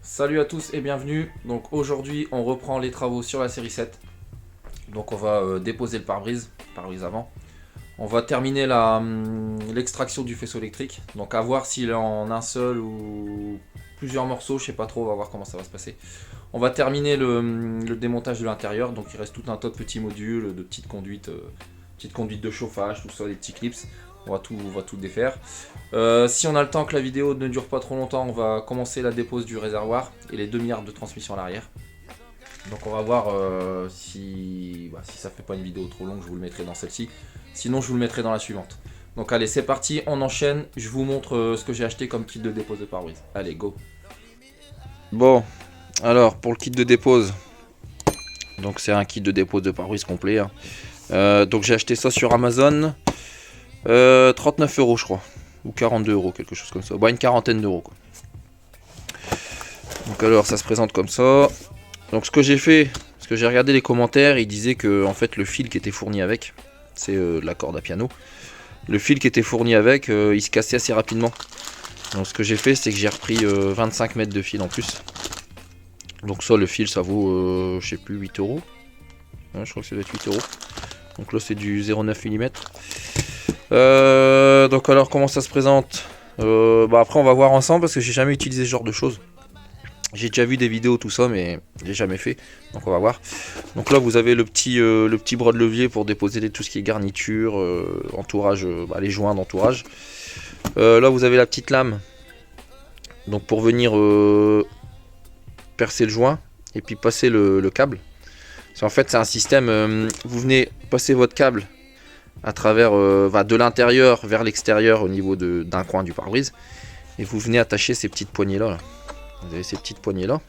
Salut à tous et bienvenue. Donc aujourd'hui on reprend les travaux sur la série 7. Donc on va déposer le pare-brise avant. On va terminer l'extraction du faisceau électrique. Donc à voir s'il est en un seul ou plusieurs morceaux, je sais pas trop, on va voir comment ça va se passer. On va terminer le démontage de l'intérieur. Donc il reste tout un tas de petits modules, de petites conduites de chauffage, tout ça, des petits clips. On va tout défaire. Si on a le temps que la vidéo ne dure pas trop longtemps, on va commencer la dépose du réservoir et les demi-arcs de transmission à l'arrière. Donc on va voir si ça fait pas une vidéo trop longue, je vous le mettrai dans celle-ci. Sinon je vous le mettrai dans la suivante. Donc allez, c'est parti, on enchaîne. Je vous montre ce que j'ai acheté comme kit de dépose de pare-brise. Allez, go. Bon, alors pour le kit de dépose, donc c'est un kit de dépose de pare-brise complet. Donc j'ai acheté ça sur Amazon. 39 € je crois, ou 42 €, quelque chose comme ça, une quarantaine d'euros quoi. Donc alors ça se présente comme ça. Donc ce que j'ai fait, parce que j'ai regardé les commentaires, ils disaient que en fait le fil qui était fourni avec, c'est la corde à piano, le fil qui était fourni avec, il se cassait assez rapidement. Donc ce que j'ai fait, c'est que j'ai repris 25 mètres de fil en plus. Donc ça, le fil ça vaut je sais plus, 8 €. Ouais, je crois que ça doit être 8 €. Donc là c'est du 0,9 mm. Donc alors comment ça se présente, après on va voir ensemble parce que j'ai jamais utilisé ce genre de choses. J'ai déjà vu des vidéos tout ça mais j'ai jamais fait, donc on va voir. Donc là vous avez le petit bras de levier pour déposer tout ce qui est garniture, entourage, les joints d'entourage. Là vous avez la petite lame, donc pour venir percer le joint et puis passer le câble. En fait c'est un système, vous venez passer votre câble à travers de l'intérieur vers l'extérieur au niveau d'un coin du pare-brise, et vous venez attacher ces petites poignées là. Vous avez ces petites poignées là,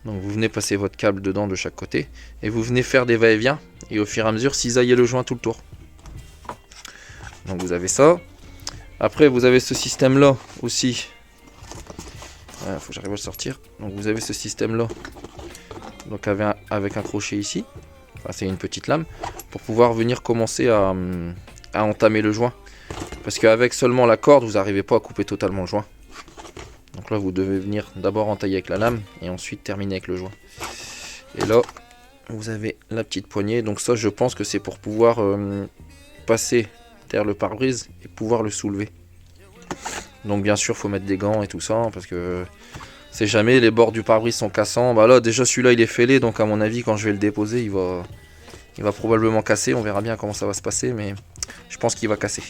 donc vous venez passer votre câble dedans de chaque côté et vous venez faire des va-et-vient et au fur et à mesure cisailler le joint tout le tour. Donc vous avez ça. Après vous avez ce système là aussi, faut que j'arrive à le sortir. Donc vous avez ce système là, donc avec un crochet ici. C'est une petite lame pour pouvoir venir commencer à entamer le joint, parce qu'avec seulement la corde vous n'arrivez pas à couper totalement le joint. Donc là vous devez venir d'abord entailler avec la lame et ensuite terminer avec le joint. Et là vous avez la petite poignée, donc ça je pense que c'est pour pouvoir passer derrière le pare-brise et pouvoir le soulever. Donc bien sûr faut mettre des gants et tout ça, parce que c'est jamais, les bords du pare-brise sont cassants. Là déjà celui-là il est fêlé, donc à mon avis quand je vais le déposer il va probablement casser. On verra bien comment ça va se passer, mais je pense qu'il va casser.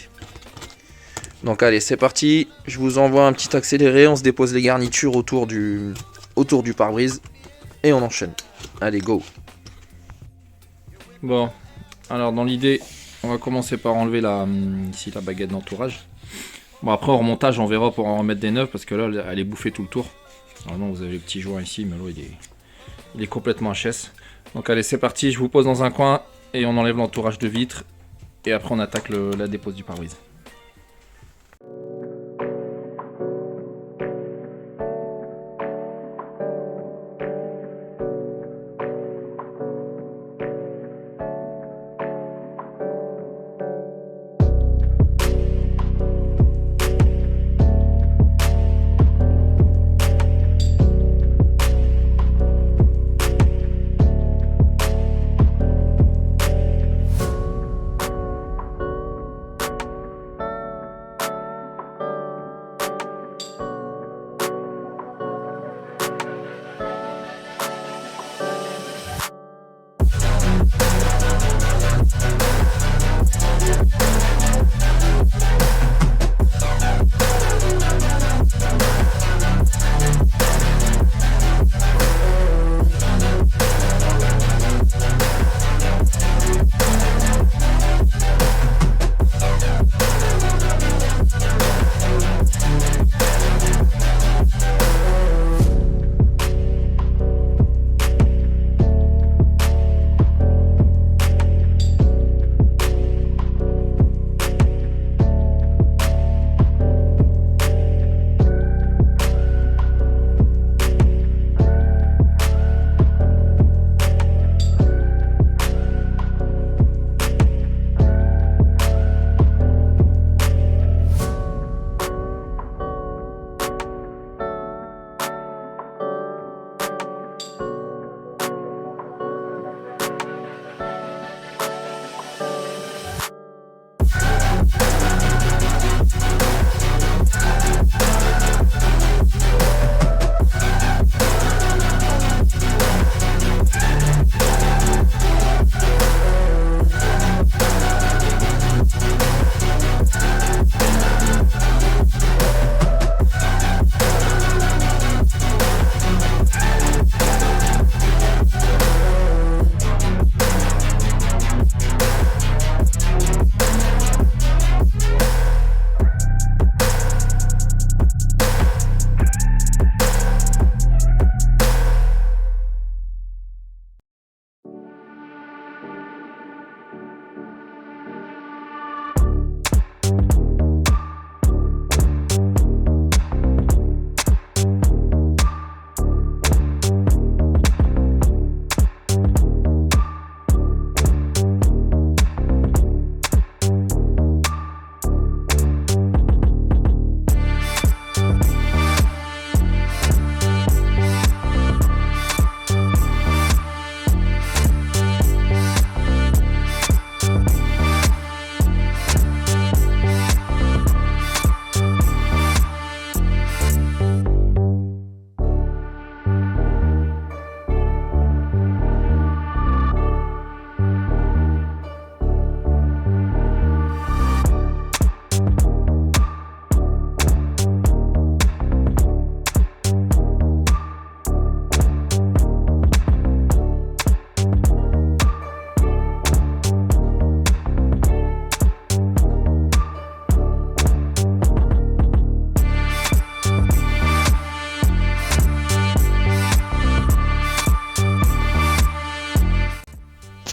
Donc allez c'est parti, je vous envoie un petit accéléré, on se dépose les garnitures autour du pare-brise et on enchaîne. Allez go. Bon, alors dans l'idée on va commencer par enlever ici la baguette d'entourage. Bon après en remontage on verra pour en remettre des neuves, parce que là elle est bouffée tout le tour. Normalement vous avez les petits joints ici, mais là il est complètement HS. Donc allez c'est parti, je vous pose dans un coin et on enlève l'entourage de vitre et après on attaque la dépose du pare-brise.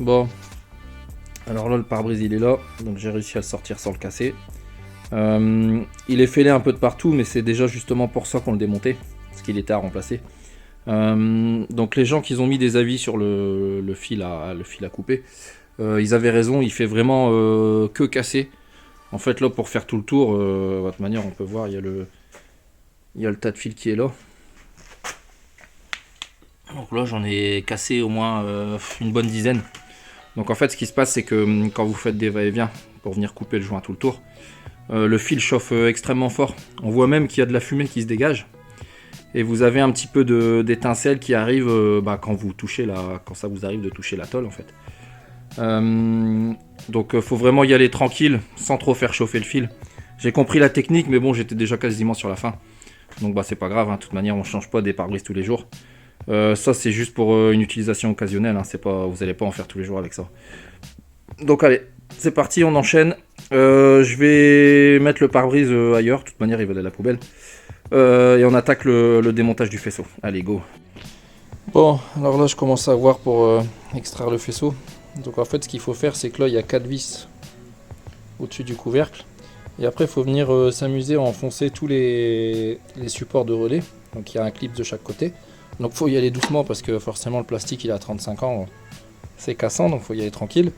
Bon, alors là le pare-brise il est là, donc j'ai réussi à le sortir sans le casser. Il est fêlé un peu de partout, mais c'est déjà justement pour ça qu'on le démontait, parce qu'il était à remplacer. Donc les gens qui ont mis des avis sur le fil à couper, ils avaient raison, il fait vraiment que casser. En fait là pour faire tout le tour, de toute manière on peut voir, il y a le tas de fil qui est là. Donc là j'en ai cassé au moins une bonne dizaine. Donc en fait ce qui se passe c'est que quand vous faites des va-et-vient pour venir couper le joint tout le tour, le fil chauffe extrêmement fort. On voit même qu'il y a de la fumée qui se dégage. Et vous avez un petit peu d'étincelle qui arrive quand ça vous arrive de toucher la tôle en fait. Donc faut vraiment y aller tranquille, sans trop faire chauffer le fil. J'ai compris la technique, mais bon j'étais déjà quasiment sur la fin. Donc c'est pas grave, hein. De toute manière on change pas des pare-brise tous les jours. Ça c'est juste pour une utilisation occasionnelle, hein. Vous n'allez pas en faire tous les jours avec ça. Donc allez, c'est parti, on enchaîne. Je vais mettre le pare-brise ailleurs, de toute manière il va aller à la poubelle. Et on attaque le démontage du faisceau. Allez, go. Bon, alors là je commence à voir pour extraire le faisceau. Donc en fait ce qu'il faut faire c'est que là il y a 4 vis au-dessus du couvercle. Et après il faut venir s'amuser à enfoncer tous les supports de relais. Donc il y a un clip de chaque côté. Donc il faut y aller doucement parce que forcément le plastique il a 35 ans. C'est cassant donc il faut y aller tranquille.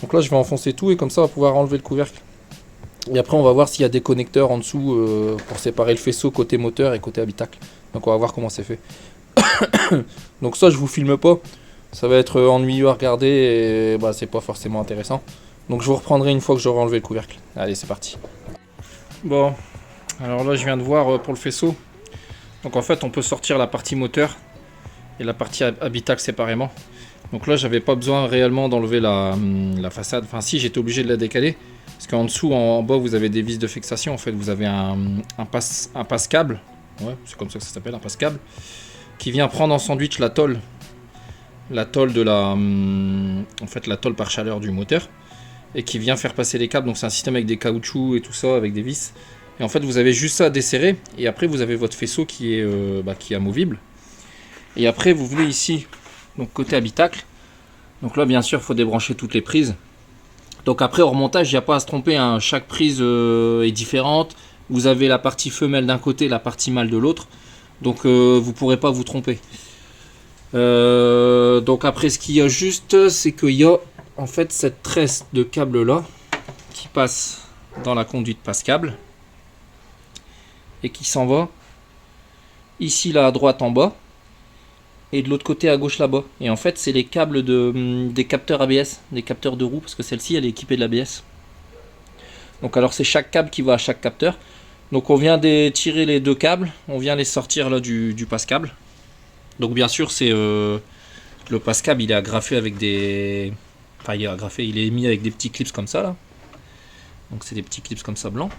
Donc là je vais enfoncer tout et comme ça on va pouvoir enlever le couvercle. Et après on va voir s'il y a des connecteurs en dessous pour séparer le faisceau côté moteur et côté habitacle. Donc on va voir comment c'est fait. Donc ça je vous filme pas. Ça va être ennuyeux à regarder et c'est pas forcément intéressant. Donc je vous reprendrai une fois que j'aurai enlevé le couvercle. Allez c'est parti. Bon, alors là je viens de voir pour le faisceau. Donc en fait on peut sortir la partie moteur et la partie habitacle séparément. Donc là j'avais pas besoin réellement d'enlever la façade. Enfin si, j'étais obligé de la décaler. Parce qu'en dessous, en bas, vous avez des vis de fixation. En fait, vous avez un passe-câble. Ouais, c'est comme ça que ça s'appelle, un passe-câble. Qui vient prendre en sandwich la tôle. La tôle la tôle par chaleur du moteur. Et qui vient faire passer les câbles. Donc c'est un système avec des caoutchoucs et tout ça, avec des vis. Et en fait, vous avez juste ça à desserrer. Et après, vous avez votre faisceau qui est amovible. Et après, vous venez ici, donc côté habitacle. Donc là, bien sûr, il faut débrancher toutes les prises. Donc après au remontage, il n'y a pas à se tromper, hein. Chaque prise est différente. Vous avez la partie femelle d'un côté, la partie mâle de l'autre. Donc vous ne pourrez pas vous tromper. Donc après ce qu'il y a juste, c'est qu'il y a en fait cette tresse de câble là qui passe dans la conduite passe-câble et qui s'en va ici là à droite en bas. Et de l'autre côté à gauche là-bas. Et en fait c'est les câbles des capteurs ABS, des capteurs de roue, parce que celle-ci elle est équipée de l'ABS. Donc alors c'est chaque câble qui va à chaque capteur. Donc on vient tirer les deux câbles, on vient les sortir là du passe-câble. Donc bien sûr c'est le passe-câble il est agrafé avec des... Enfin il est agrafé, il est mis avec des petits clips comme ça là. Donc c'est des petits clips comme ça blancs.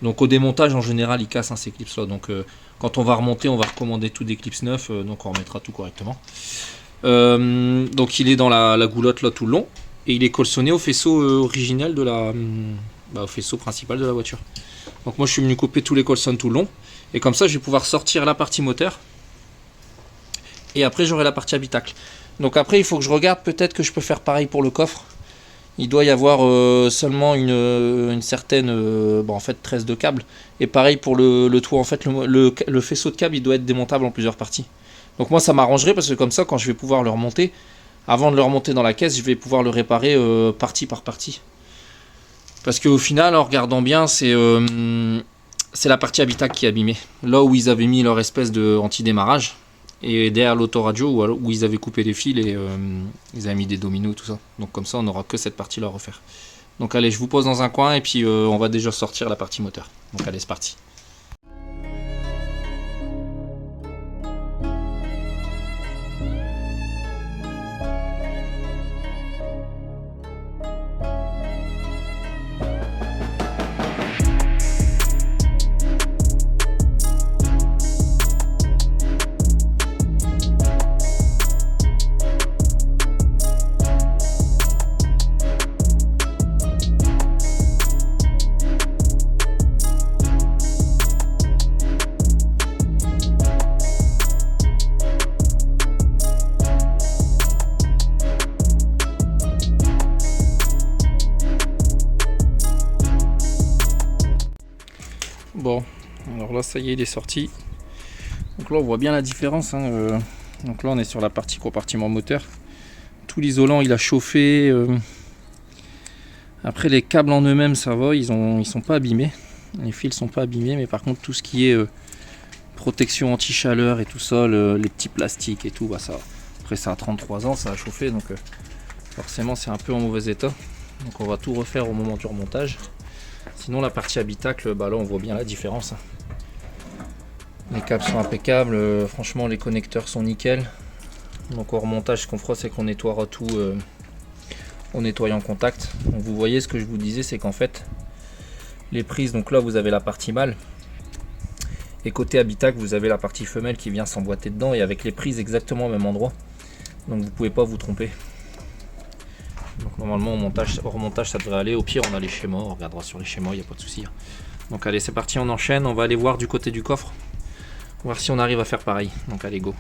Donc au démontage en général il casse ces clips là. Donc quand on va remonter on va recommander tout des clips neufs. Donc on remettra tout correctement. Donc il est dans la goulotte là tout le long. Et il est colçonné au faisceau original de au faisceau principal de la voiture. Donc moi je suis venu couper tous les colsons tout le long. Et comme ça je vais pouvoir sortir la partie moteur. Et après j'aurai la partie habitacle. Donc après il faut que je regarde, peut-être que je peux faire pareil pour le coffre. Il doit y avoir seulement une certaine en fait tresse de câble. Et pareil pour le toit, en fait le faisceau de câble il doit être démontable en plusieurs parties. Donc moi ça m'arrangerait parce que comme ça quand je vais pouvoir le remonter, avant de le remonter dans la caisse, je vais pouvoir le réparer partie par partie. Parce qu'au final en regardant bien c'est la partie habitacle qui est abîmée. Là où ils avaient mis leur espèce de anti-démarrage. Et derrière l'autoradio où ils avaient coupé les fils et ils avaient mis des dominos tout ça. Donc comme ça on n'aura que cette partie là à refaire. Donc allez je vous pose dans un coin et puis on va déjà sortir la partie moteur. Donc allez c'est parti. là ça y est, il est sorti. Donc là on voit bien la différence, hein. Donc là on est sur la partie compartiment moteur. Tout l'isolant il a chauffé. Après les câbles en eux-mêmes ça va, ils sont pas abîmés. Les fils sont pas abîmés, mais par contre tout ce qui est protection anti-chaleur et tout ça, les petits plastiques et tout, bah ça. Après ça a 33 ans, ça a chauffé, donc forcément c'est un peu en mauvais état. Donc on va tout refaire au moment du remontage. Sinon la partie habitacle, bah là on voit bien la différence. Les câbles sont impeccables, franchement les connecteurs sont nickel. Donc au remontage ce qu'on fera c'est qu'on nettoiera tout en nettoyant contact. Donc vous voyez ce que je vous disais, c'est qu'en fait les prises, donc là vous avez la partie mâle et côté habitacle vous avez la partie femelle qui vient s'emboîter dedans et avec les prises exactement au même endroit. Donc vous pouvez pas vous tromper. Donc normalement au remontage ça devrait aller. Au pire on a les schémas, on regardera sur les schémas, il n'y a pas de souci. Donc allez c'est parti, on enchaîne, on va aller voir du côté du coffre, voir si on arrive à faire pareil. Donc allez go.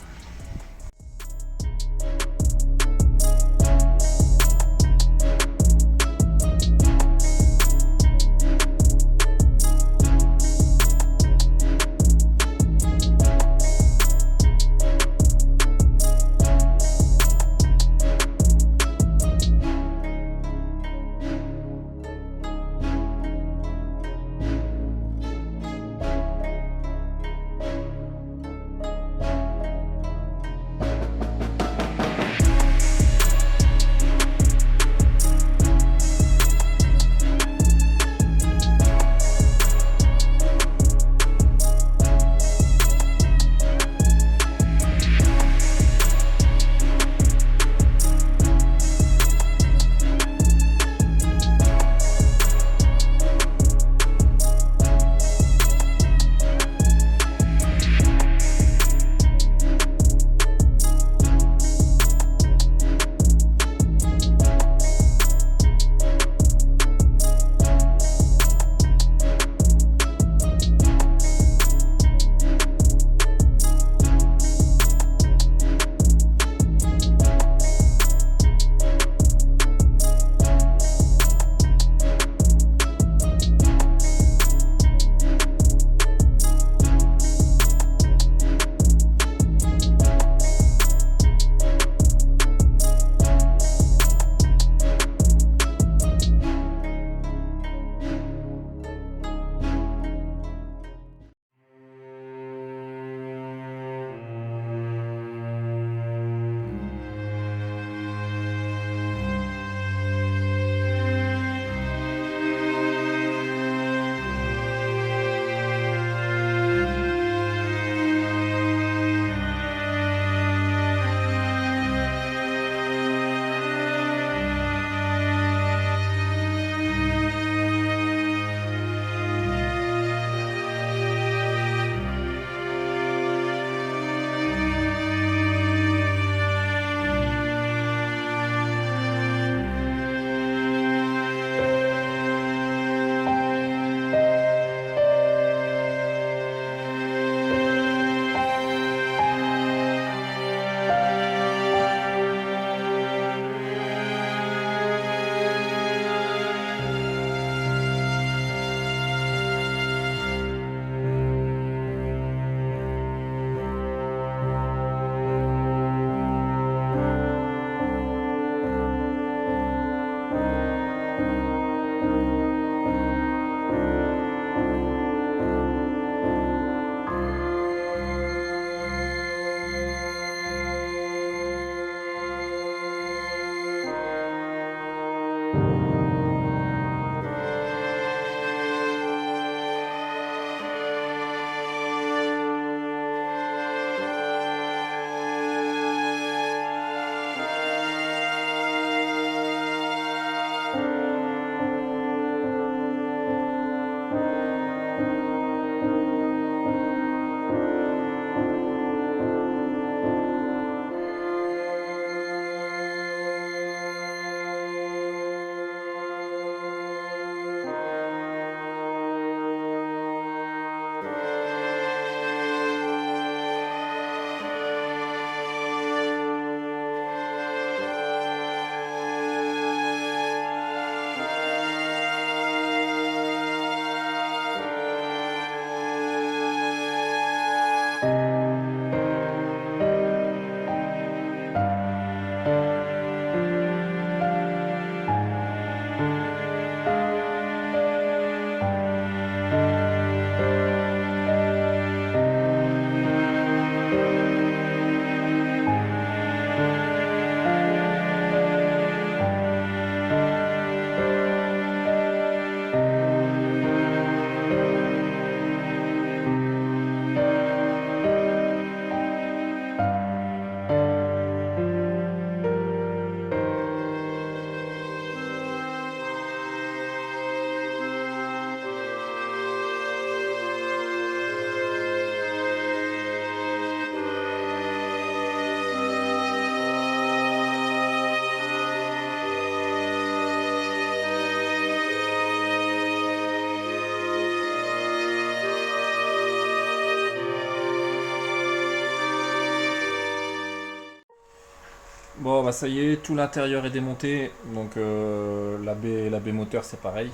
Bon bah ça y est, tout l'intérieur est démonté, donc la baie moteur c'est pareil.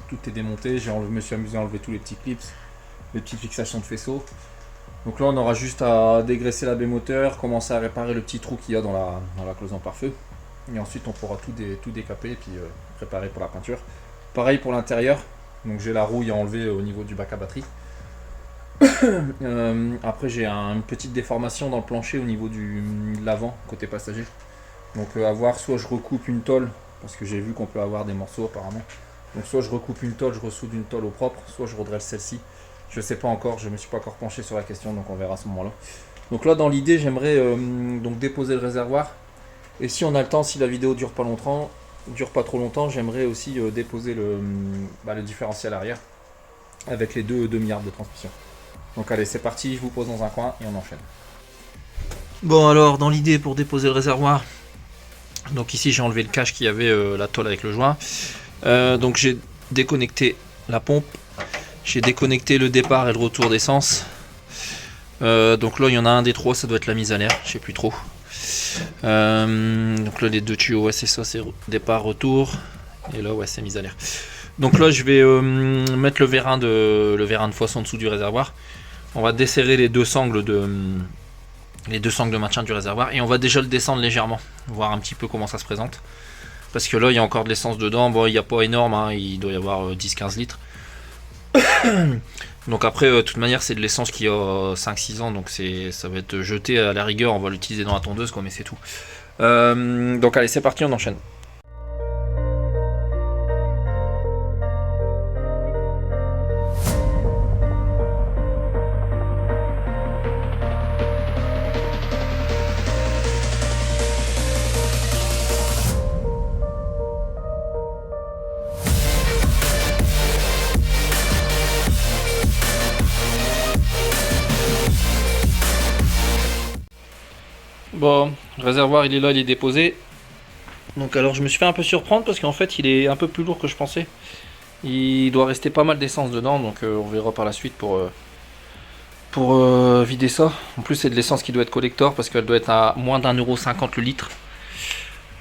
Tout est démonté, je me suis amusé à enlever tous les petits clips, les petites fixations de faisceau. Donc là on aura juste à dégraisser la baie moteur, commencer à réparer le petit trou qu'il y a dans la cloison pare-feu. Et ensuite on pourra tout décaper et puis préparer pour la peinture. Pareil pour l'intérieur, donc j'ai la rouille à enlever au niveau du bac à batterie. Après j'ai une petite déformation dans le plancher au niveau de l'avant côté passager, donc à voir, soit je recoupe une tôle parce que j'ai vu qu'on peut avoir des morceaux apparemment, donc soit je recoupe une tôle, je ressoude une tôle au propre, soit je redresse celle-ci, je sais pas encore, je me suis pas encore penché sur la question, donc on verra à ce moment là. Donc là dans l'idée j'aimerais donc déposer le réservoir, et si on a le temps, si la vidéo dure pas trop longtemps, j'aimerais aussi déposer le différentiel arrière avec les deux demi-arbres de transmission. Donc allez, c'est parti, je vous pose dans un coin et on enchaîne. Bon alors, dans l'idée pour déposer le réservoir, donc ici j'ai enlevé le cache qui avait la tôle avec le joint. Donc j'ai déconnecté la pompe, j'ai déconnecté le départ et le retour d'essence. Donc là il y en a un des trois, ça doit être la mise à l'air, je sais plus trop. Donc là les deux tuyaux, ouais c'est ça, c'est départ, retour. Et là ouais c'est mise à l'air. Donc là je vais mettre le vérin de fosse en dessous du réservoir. On va desserrer les deux sangles de maintien du réservoir et on va déjà le descendre légèrement, voir un petit peu comment ça se présente. Parce que là il y a encore de l'essence dedans, bon il n'y a pas énorme, hein, il doit y avoir 10-15 litres. Donc après de toute manière c'est de l'essence qui a 5-6 ans, donc ça va être jeté à la rigueur, on va l'utiliser dans la tondeuse quoi, mais c'est tout. Donc allez c'est parti, on enchaîne. Bon, le réservoir il est là, il est déposé. Donc alors je me suis fait un peu surprendre parce qu'en fait il est un peu plus lourd que je pensais. Il doit rester pas mal d'essence dedans, donc on verra par la suite pour vider ça. En plus c'est de l'essence qui doit être collector parce qu'elle doit être à moins d'1,50€ le litre.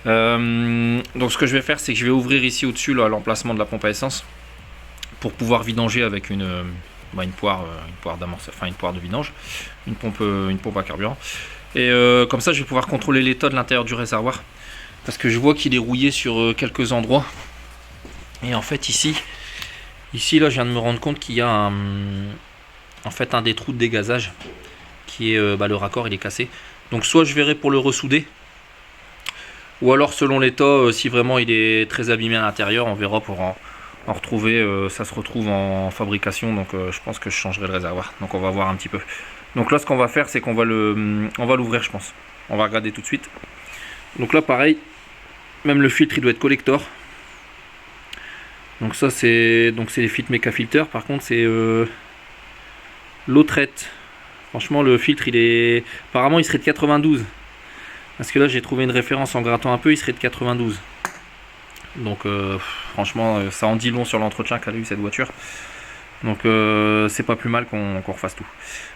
Donc ce que je vais faire c'est que je vais ouvrir ici au-dessus l'emplacement de la pompe à essence pour pouvoir vidanger avec une poire d'amorce, enfin une poire de vidange, une pompe à carburant. Et comme ça je vais pouvoir contrôler l'état de l'intérieur du réservoir. Parce que je vois qu'il est rouillé sur quelques endroits. Et en fait ici là je viens de me rendre compte qu'il y a un des trous de dégazage qui est le raccord il est cassé. Donc soit je verrai pour le ressouder, ou alors selon l'état si vraiment il est très abîmé à l'intérieur, on verra pour en retrouver. Ça se retrouve en fabrication, donc je pense que je changerai le réservoir. Donc on va voir un petit peu. Donc là ce qu'on va faire c'est qu'on va l'ouvrir, je pense. On va regarder tout de suite. Donc là pareil, même le filtre il doit être collector. Donc ça c'est les filtres Meca Filter. Par contre c'est l'eau traite. Franchement le filtre apparemment il serait de 92. Parce que là j'ai trouvé une référence en grattant un peu, il serait de 92. Donc franchement ça en dit long sur l'entretien qu'a eu cette voiture. Donc c'est pas plus mal qu'on refasse tout.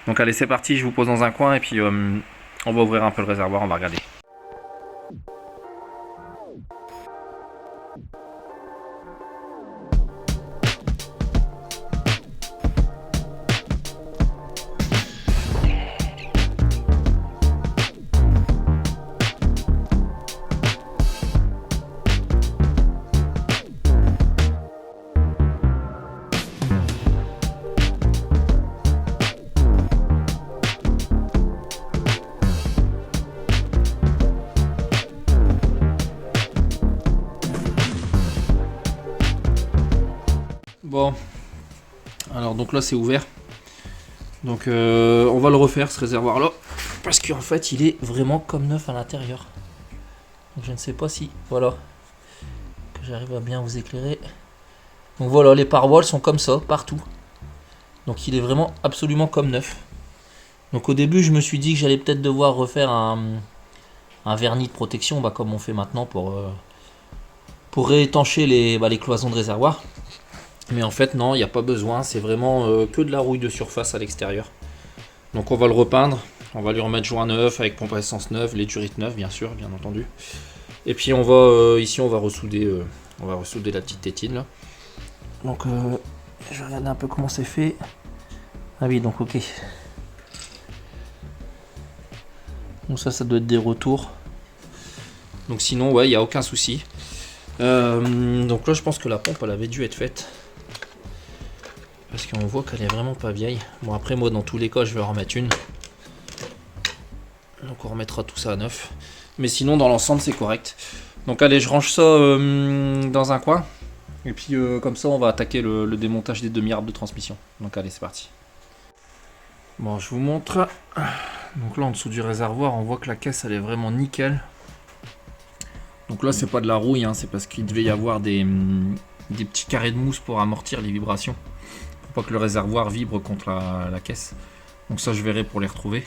Donc allez c'est parti, je vous pose dans un coin et puis on va ouvrir un peu le réservoir, on va regarder. Bon, alors donc là c'est ouvert. Donc on va le refaire ce réservoir là. Parce qu'en fait il est vraiment comme neuf à l'intérieur. Donc je ne sais pas si, voilà, que j'arrive à bien vous éclairer. Donc voilà, les parois sont comme ça partout. Donc il est vraiment absolument comme neuf. Donc au début je me suis dit que j'allais peut-être devoir refaire un vernis de protection, comme on fait maintenant pour réétancher les cloisons de réservoir. Mais en fait non, il n'y a pas besoin, c'est vraiment que de la rouille de surface à l'extérieur. Donc on va le repeindre On va lui remettre joint neuf avec pompe à essence neuve, les durites neuves bien sûr, bien entendu. Et puis on va ici on va ressouder la petite tétine là. Donc je vais regarder un peu comment c'est fait. Ah oui, donc ok. Donc ça doit être des retours. Donc sinon ouais, il n'y a aucun souci. Donc là je pense que la pompe elle avait dû être faite. Parce qu'on voit qu'elle est vraiment pas vieille. Bon après moi dans tous les cas je vais en remettre une. Donc on remettra tout ça à neuf. Mais sinon dans l'ensemble c'est correct. Donc allez, je range ça dans un coin. Et puis comme ça on va attaquer le démontage des demi-arbres de transmission. Donc allez, c'est parti. Bon, je vous montre. Donc là en dessous du réservoir on voit que la caisse elle est vraiment nickel. Donc là c'est pas de la rouille, hein, c'est parce qu'il devait y avoir des petits carrés de mousse pour amortir les vibrations. Pour pas que le réservoir vibre contre la caisse. Donc ça je verrai pour les retrouver.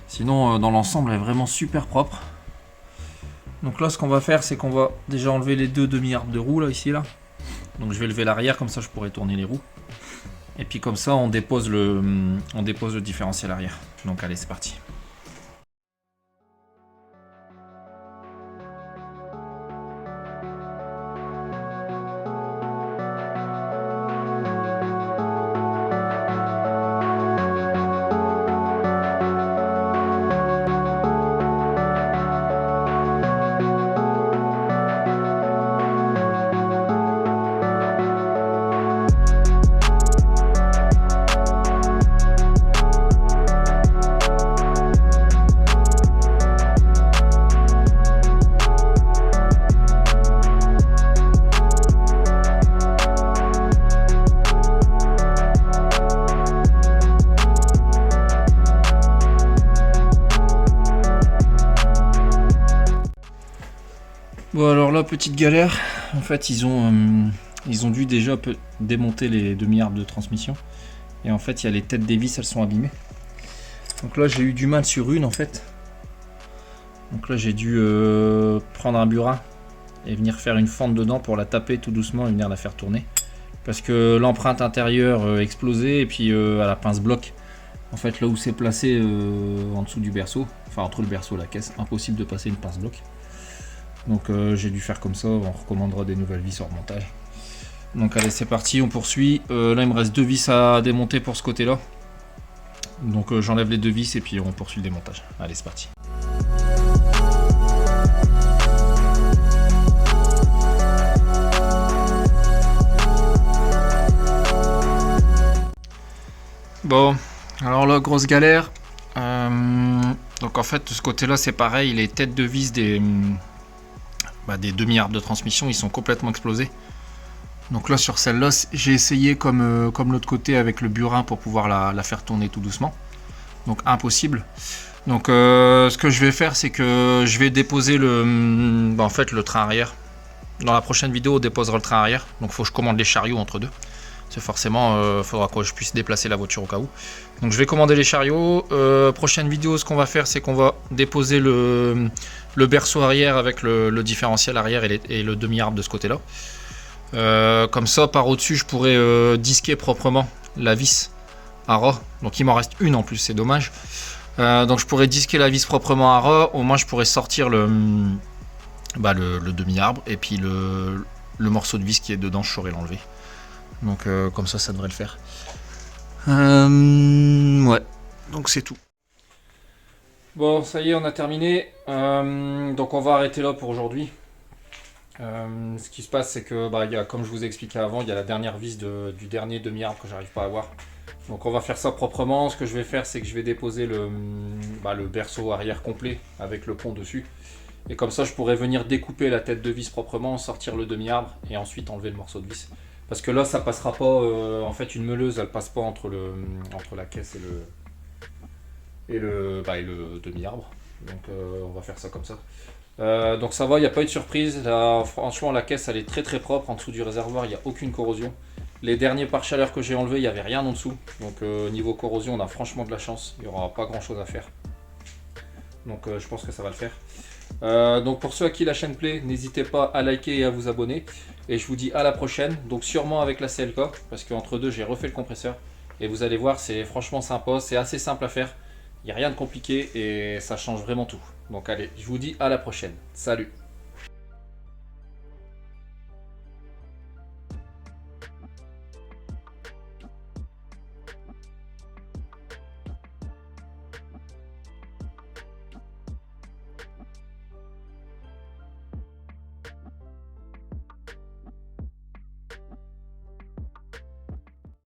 Sinon dans l'ensemble elle est vraiment super propre. Donc là ce qu'on va faire c'est qu'on va déjà enlever les deux demi-arbres de roues là ici là. Donc je vais lever l'arrière comme ça je pourrai tourner les roues. Et puis comme ça on dépose le différentiel arrière. Donc allez c'est parti. Bon alors là petite galère, en fait ils ont dû déjà démonter les demi-arbres de transmission. Et en fait il y a les têtes des vis, elles sont abîmées. Donc là j'ai eu du mal sur une en fait. Donc là j'ai dû prendre un burin et venir faire une fente dedans pour la taper tout doucement et venir la faire tourner. Parce que l'empreinte intérieure explosait et puis à la pince bloc. En fait là où c'est placé en dessous du berceau, enfin entre le berceau et la caisse, impossible de passer une pince bloc. Donc j'ai dû faire comme ça, on recommandera des nouvelles vis hors montage. Donc allez c'est parti, on poursuit. Là il me reste deux vis à démonter pour ce côté là. Donc j'enlève les deux vis et puis on poursuit le démontage. Allez c'est parti. Bon, alors là grosse galère. Donc en fait de ce côté là c'est pareil, les têtes de vis des demi-arbres de transmission ils sont complètement explosés. Donc là sur celle-là j'ai essayé comme l'autre côté avec le burin pour pouvoir la faire tourner tout doucement. Donc impossible. Donc ce que je vais faire c'est que je vais déposer le train arrière. Dans la prochaine vidéo on déposera le train arrière. Donc il faut que je commande les chariots entre deux. C'est forcément faudra que je puisse déplacer la voiture au cas où. Donc je vais commander les chariots. Prochaine vidéo ce qu'on va faire c'est qu'on va déposer le berceau arrière avec le différentiel arrière et le demi-arbre de ce côté là. Comme ça par au dessus je pourrais disquer proprement la vis à ras. Donc il m'en reste une en plus, c'est dommage. Donc je pourrais disquer la vis proprement à ras. Au moins je pourrais sortir le demi-arbre et puis le morceau de vis qui est dedans je saurais l'enlever. Donc comme ça devrait le faire. Ouais, donc c'est tout. Bon, ça y est, on a terminé. Donc on va arrêter là pour aujourd'hui. Ce qui se passe, c'est que, comme je vous ai expliqué avant, il y a la dernière vis du dernier demi-arbre que j'arrive pas à avoir. Donc on va faire ça proprement. Ce que je vais faire, c'est que je vais déposer le berceau arrière complet avec le pont dessus. Et comme ça, je pourrais venir découper la tête de vis proprement, sortir le demi-arbre et ensuite enlever le morceau de vis. Parce que là, ça passera pas. En fait, une meuleuse, elle passe pas entre la caisse et le demi-arbre. Donc on va faire ça comme ça. Donc ça va, il n'y a pas eu de surprise. Là, franchement la caisse elle est très très propre. En dessous du réservoir il n'y a aucune corrosion. Les derniers pare-chaleur que j'ai enlevés, il n'y avait rien en dessous. Donc niveau corrosion on a franchement de la chance. Il n'y aura pas grand chose à faire. Donc je pense que ça va le faire. Donc pour ceux à qui la chaîne plaît, n'hésitez pas à liker et à vous abonner. Et je vous dis à la prochaine. Donc sûrement avec la CLK. Parce qu'entre deux j'ai refait le compresseur. Et vous allez voir, c'est franchement sympa. C'est assez simple à faire. Il n'y a rien de compliqué et ça change vraiment tout. Donc allez, je vous dis à la prochaine. Salut!